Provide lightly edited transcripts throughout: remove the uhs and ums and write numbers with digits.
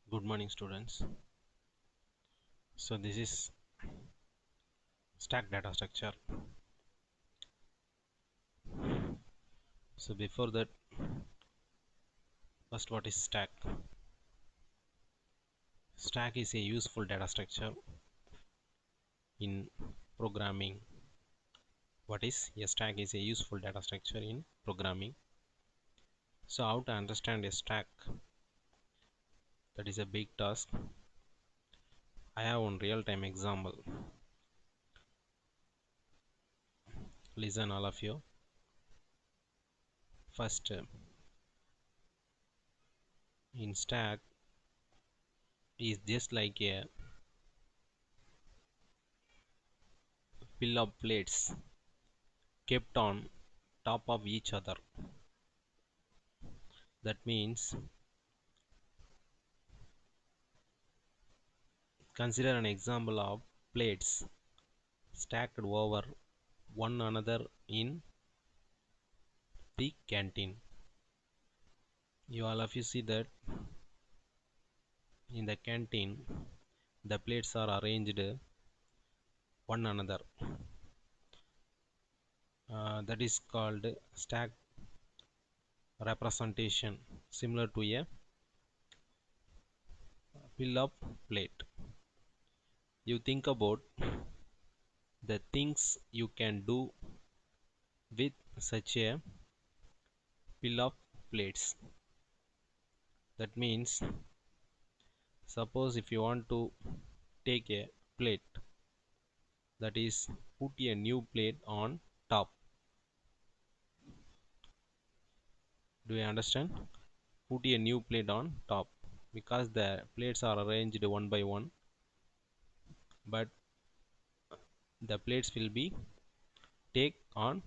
Good morning, students. So this is stack data structure. So before that, first, what is stack? Stack is a useful data structure in programming. What is a stack? Is a useful data structure in programming. So how to understand a stack? That is a big task. I have one real-time example. Listen, all of you. First, in stack is just like a pile of plates kept on top of each other. That means consider an example of plates stacked over one another in the canteen. You all of you see that in the canteen the plates are arranged one another. That is called stack representation, similar to a pile of plate. You think about the things you can do with such a pile of plates. That means, suppose if you want to take a plate, that is put a new plate on top. Do you understand? Put a new plate on top, because the plates are arranged one by one, but the plates will be take on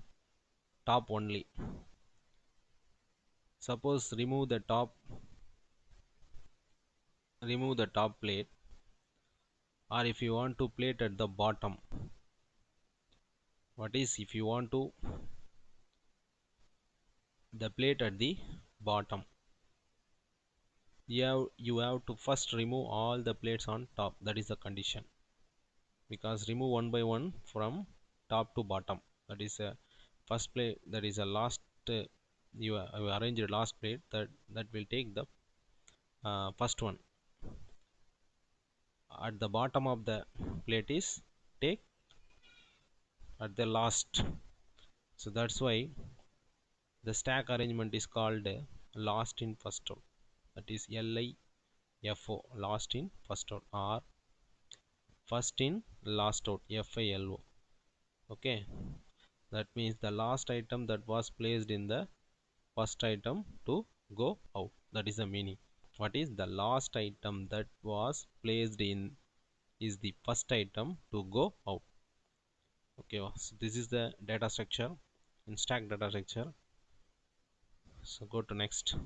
top only. Suppose remove the top plate, or if you want to plate at the bottom, what is if you want to the plate at the bottom, you have to first remove all the plates on top. That is the condition, because remove one by one from top to bottom. That is a first plate, that is a last you arrange your last plate, that will take the first one. At the bottom of the plate is take at the last. So that's why the stack arrangement is called last in first out. That is LIFO, last in first out, or first in last out, FILO. Okay, that means the last item that was placed in the first item to go out. That is the meaning. What is the last item that was placed in is the first item to go out. Okay, so this is the data structure in stack data structure. So go to next.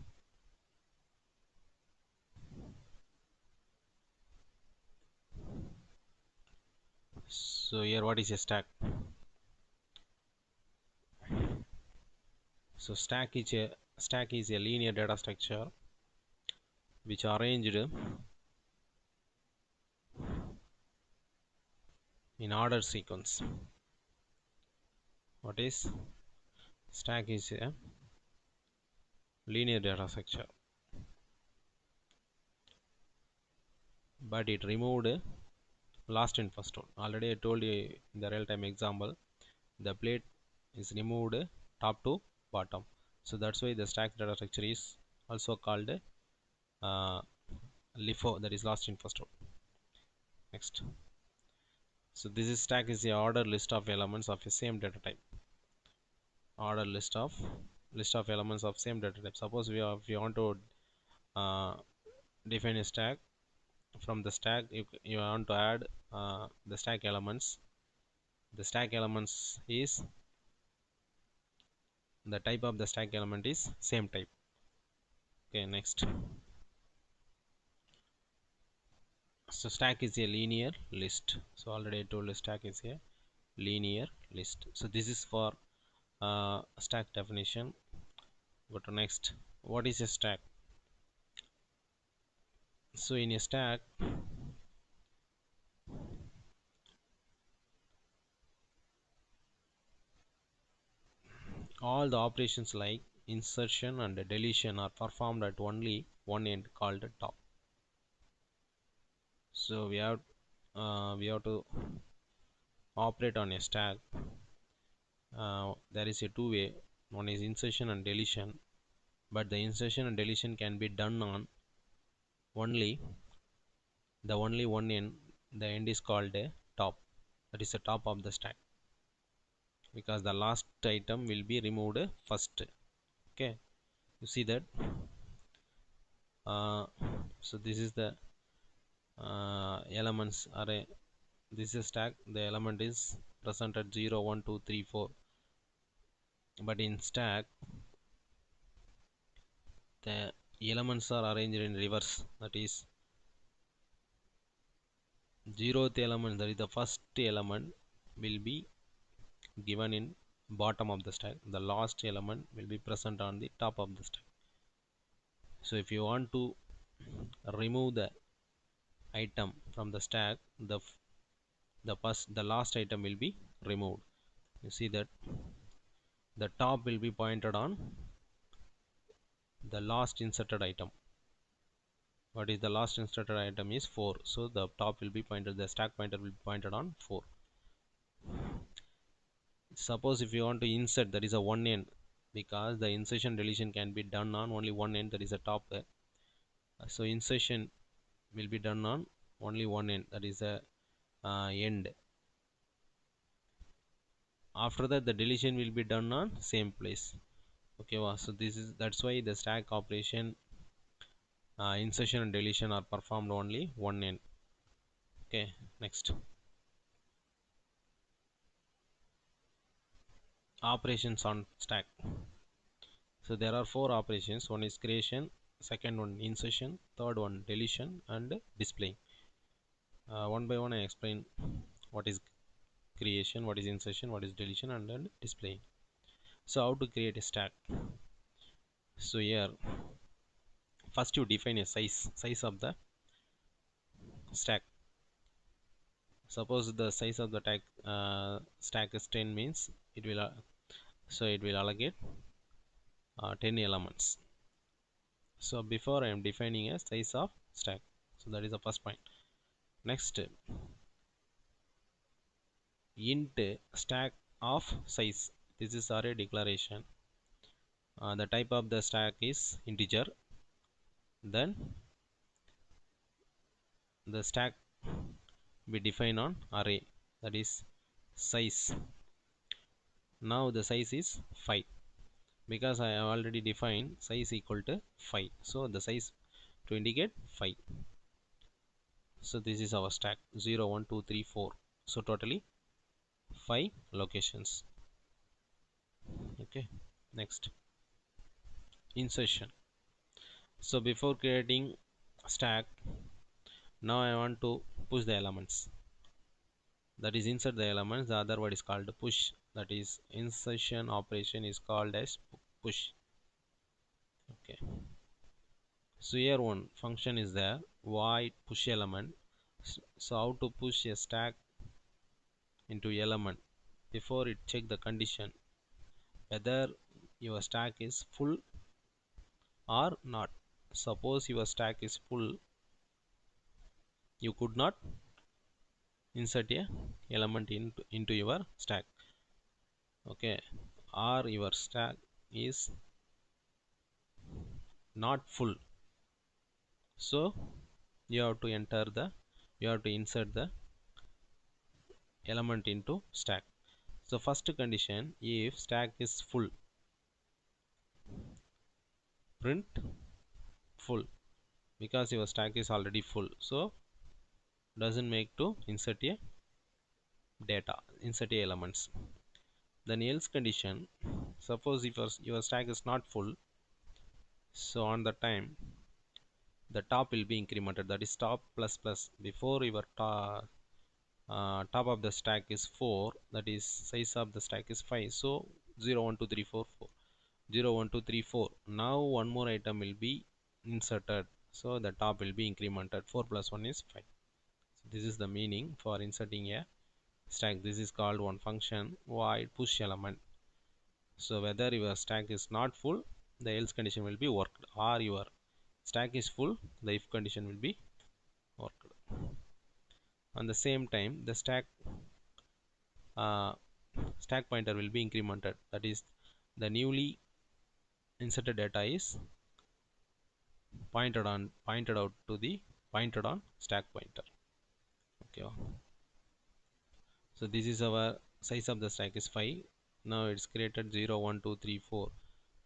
So here, what is a stack? So stack is a linear data structure which arranged in order sequence. What is stack? Is a linear data structure, but it removed last in first out. Already I told you in the real-time example, the plate is removed top to bottom. So that's why the stack data structure is also called LIFO, that is last in first out. Next. So this is stack is the order list of elements of the same data type. Order list of elements of same data type. Suppose if you want to uh, define a stack, from the stack you want to add the stack elements. The stack elements is the type of the stack element is same type. Okay, next. So stack is a linear list. So already I told you stack is a linear list. So this is for stack definition. Go to next. What is a stack? So in a stack, all the operations like insertion and deletion are performed at only one end called top. So we have to operate on a stack. There is a two way. One is insertion and deletion, but the insertion and deletion can be done on only only one end. The end is called a top. That is the top of the stack, because the last item will be removed first. Okay, you see that. uh, so this is the elements array. This is stack. The element is present at 0 1 2 3 4, but in stack the elements are arranged in reverse. That is, 0th element, that is the first element, will be given in bottom of the stack. The last element will be present on the top of the stack. So if you want to remove the item from the stack, the last item will be removed. You see that the top will be pointed on the last inserted item. What is the last inserted item is 4, so the top will be pointed, the stack pointer will be pointed on 4. Suppose if you want to insert, that is a one end, because the insertion deletion can be done on only one end, that is a top. So insertion will be done on only one end, that is a end. After that the deletion will be done on same place. Okay, wow. So that's why the stack operation, insertion and deletion are performed only one end. Okay, next, operations on stack. So there are four operations. One is creation, second one insertion, third one deletion, and display. One by one I explain what is creation, what is insertion, what is deletion, and then display. So how to create a stack? So here first you define a size of the stack. Suppose the size of the stack is 10, means it will it will allocate 10 elements. So before I am defining a size of stack, so that is the first point. Next, int stack of size. This is array declaration. The type of the stack is integer. Then the stack we define on array, that is size. Now the size is 5, because I have already defined size equal to 5, so the size to indicate 5. So this is our stack 0 1 2 3 4, so totally 5 locations. Okay, next, insertion. So before creating stack, now I want to push the elements, that is insert the elements. The other word is called push, that is insertion operation is called as push. Okay, so here one function is there, void push element. So how to push a stack into element? Before it check the condition whether your stack is full or not. Suppose your stack is full, you could not insert a element into your stack. Okay, or your stack is not full, so you have to insert the element into stack. So first condition, if stack is full, print full, because your stack is already full, so doesn't make to insert a elements. Then else condition, suppose if your stack is not full, so on the time the top will be incremented, that is top plus plus. Before your top of the stack is 4, that is size of the stack is 5, so 0 1 2 3 4 4, 0 1 2 3 4. Now one more item will be inserted, So the top will be incremented. 4 plus 1 is 5. So this is the meaning for inserting a stack. This is called one function void push element. So whether your stack is not full, the else condition will be worked, or your stack is full, the if condition will be worked. On the same time, the uh, stack pointer will be incremented. That is, the newly inserted data is pointed out to the pointed on stack pointer. Okay. So this is our size of the stack is 5. Now it's created 0, 1, 2, 3, 4.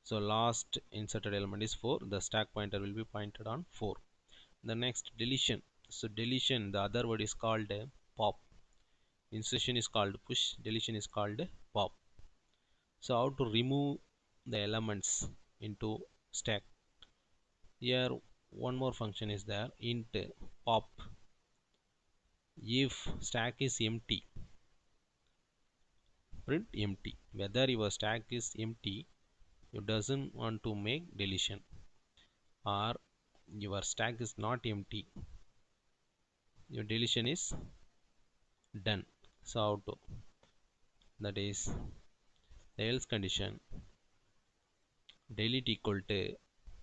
So last inserted element is 4. The stack pointer will be pointed on 4. The next deletion. So deletion, the other word is called pop. Insertion is called push. Deletion is called pop. So how to remove the elements into stack? Here one more function is there, int pop. If stack is empty, print empty. Whether your stack is empty, you doesn't want to make deletion, or your stack is not empty, your deletion is done. So how to, that is the else condition, delete equal to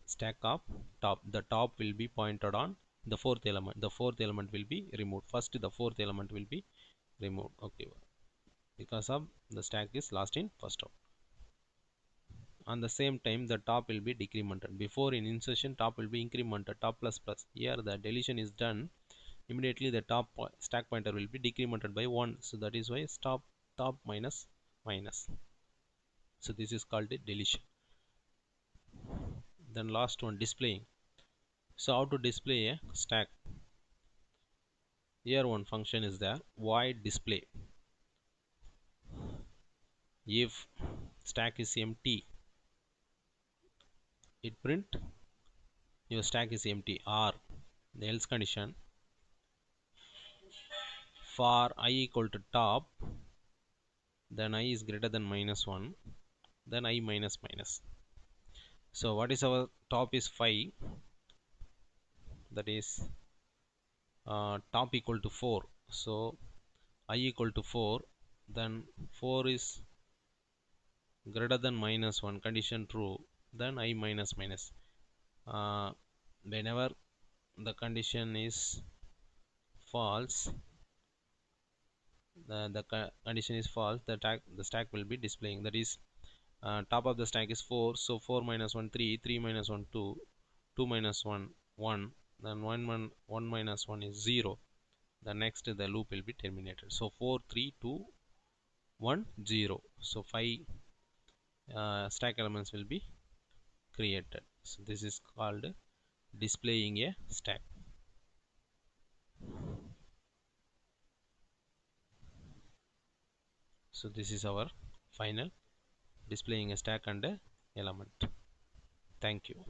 stack of top. The top will be pointed on the fourth element. The fourth element will be removed. First the fourth element will be removed. Okay, because of the stack is last in first out. On the same time, the top will be decremented. Before in insertion, top will be incremented, top plus plus. Here the deletion is done, immediately the stack pointer will be decremented by 1. So that is why top minus minus. So this is called a deletion. Then last one, displaying. So how to display a stack? Here one function is there, void display. If stack is empty, it print your stack is empty, or the else condition, for I equal to top, then I is greater than minus 1, then I minus minus. So what is our top is 5, that is top equal to 4. So I equal to 4, then 4 is greater than minus 1, condition true, then I minus minus. Whenever the condition is false, the condition is false, the stack will be displaying, that is top of the stack is 4, so 4 minus 1 3, 3 minus 1 2, 2 minus 1 1, then 1 minus 1 is 0. The next the loop will be terminated. So 4 3 2 1 0. So 5 stack elements will be created. So this is called displaying a stack. So this is our final displaying a stack and a element. Thank you.